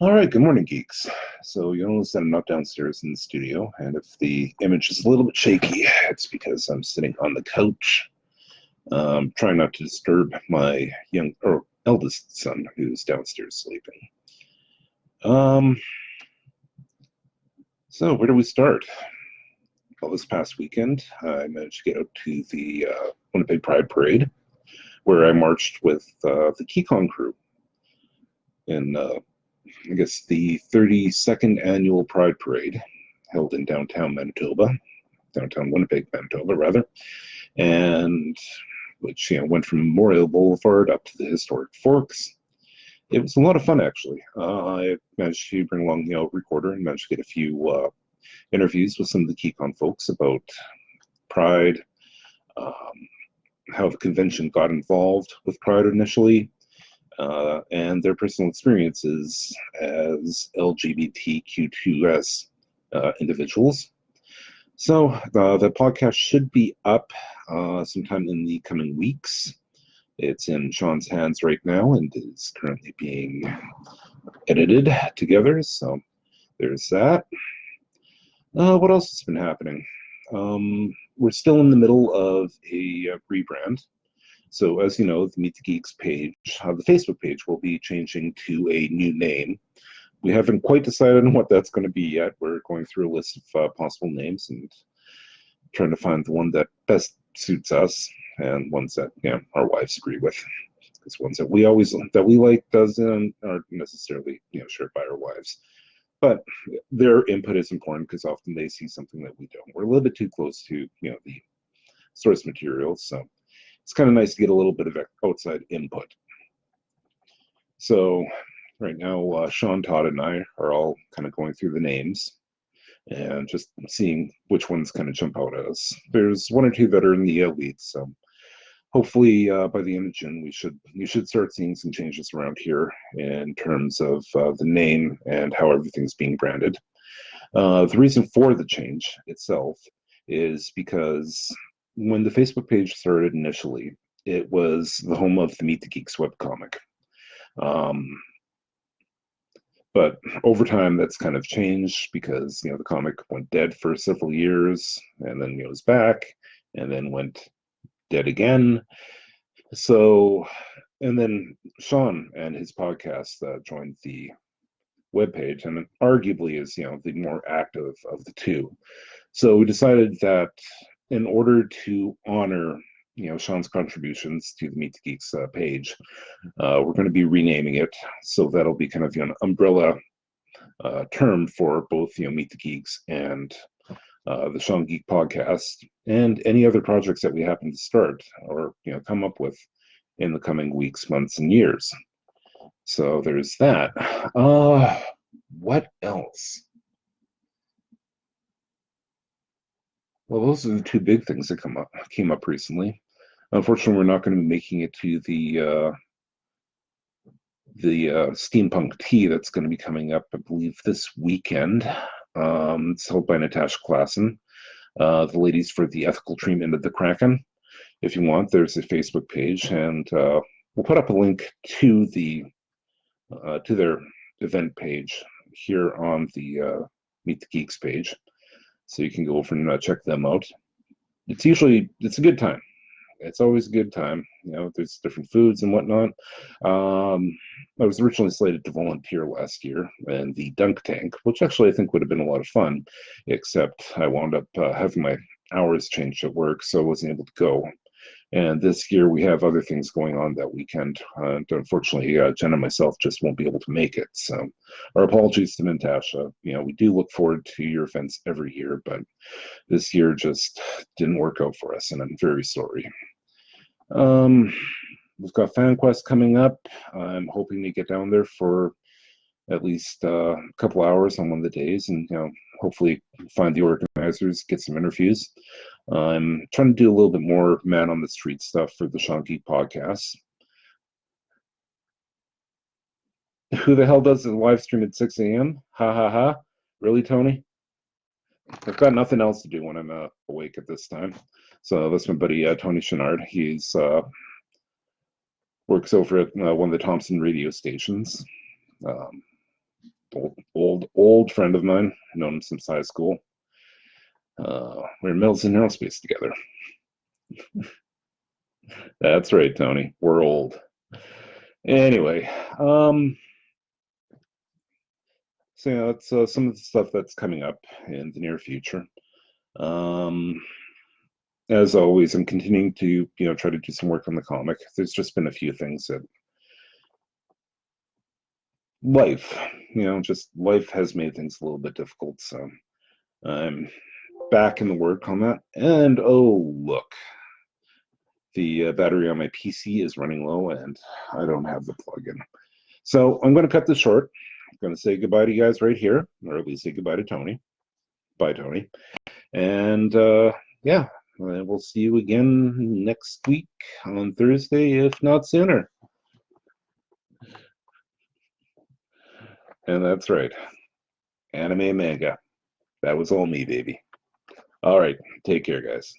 All right, good morning, geeks. So you'll notice that I'm not downstairs in the studio, and if the image is a little bit shaky, it's because I'm sitting on the couch, trying not to disturb my young or eldest son who's downstairs sleeping. Um, so where do we start? Well, this past weekend, I managed to get out to the Winnipeg Pride Parade, where I marched with the Keycon crew in I guess the 32nd annual Pride Parade held in downtown Winnipeg, Manitoba, rather, and which went from Memorial Boulevard up to the historic Forks. It was a lot of fun, actually. I managed to bring along the recorder and managed to get a few interviews with some of the Keycon folks about Pride, um, how the convention got involved with Pride initially, and their personal experiences as LGBTQ2S individuals. So the podcast should be up sometime in the coming weeks. It's in Sean's hands right now and is currently being edited together. So there's that. What else has been happening? We're still in the middle of a rebrand. So as you know, the Meet the Geeks page, the Facebook page, will be changing to a new name. We haven't quite decided on what that's going to be yet. We're going through a list of possible names and trying to find the one that best suits us and ones that our wives agree with. Because ones that we like aren't necessarily shared by our wives. But their input is important because often they see something that we don't. We're a little bit too close to the source material, so it's kind of nice to get a little bit of outside input. So right now, Sean, Todd, and I are all kind of going through the names and just seeing which ones kind of jump out at us. There's one or two that are in the lead, so hopefully by the end of June you should start seeing some changes around here in terms of the name and how everything's being branded. The reason for the change itself is because when the Facebook page started initially, it was the home of the Meet the Geeks webcomic. But over time, that's kind of changed because the comic went dead for several years, and then it was back, and then went dead again. So, and then Sean and his podcast joined the webpage, and arguably is the more active of the two. So we decided that in order to honor Sean's contributions to the Meet the Geeks page, we're going to be renaming it, so that'll be kind of an umbrella term for both Meet the Geeks and the SeanGeek podcast and any other projects that we happen to start or come up with in the coming weeks, months, and years. So there's that. What else? Well, those are the two big things that came up recently. Unfortunately, we're not going to be making it to the steampunk tea that's going to be coming up, I believe, this weekend. It's held by Natasha Klassen, the ladies for the ethical treatment of the Kraken. If you want, there's a Facebook page, and we'll put up a link to their event page here on the Meet the Geeks page, so you can go over and check them out. It's a good time. It's always a good time. There's different foods and whatnot. I was originally slated to volunteer last year in the dunk tank, which actually I think would have been a lot of fun, except I wound up having my hours changed at work, so I wasn't able to go. And this year we have other things going on that weekend. And unfortunately, Jen and myself just won't be able to make it. So our apologies to Natasha. We do look forward to your events every year, but this year just didn't work out for us, and I'm very sorry. We've got FanQuest coming up. I'm hoping to get down there for at least a couple hours on one of the days, and hopefully find the organizers, get some interviews. I'm trying to do a little bit more man on the street stuff for the SeanGeek podcast. Who the hell does a live stream at 6 a.m.? Ha ha ha. Really, Tony? I've got nothing else to do when I'm awake at this time. So that's my buddy Tony Chenard. He's works over at one of the Thompson radio stations. Old friend of mine. Known him since high school. We're in Mills and Aerospace together. That's right, Tony. We're old. Anyway, so that's some of the stuff that's coming up in the near future. As always, I'm continuing to try to do some work on the comic. There's just been a few things that life, just life has made things a little bit difficult. So I'm back in the work on that. And oh, look, the battery on my PC is running low and I don't have the plug-in. So I'm going to cut this short. I'm going to say goodbye to you guys right here, or at least say goodbye to Tony. Bye, Tony. And yeah, we'll see you again next week on Thursday, if not sooner. And that's right. Anime manga. That was all me, baby. All right. Take care, guys.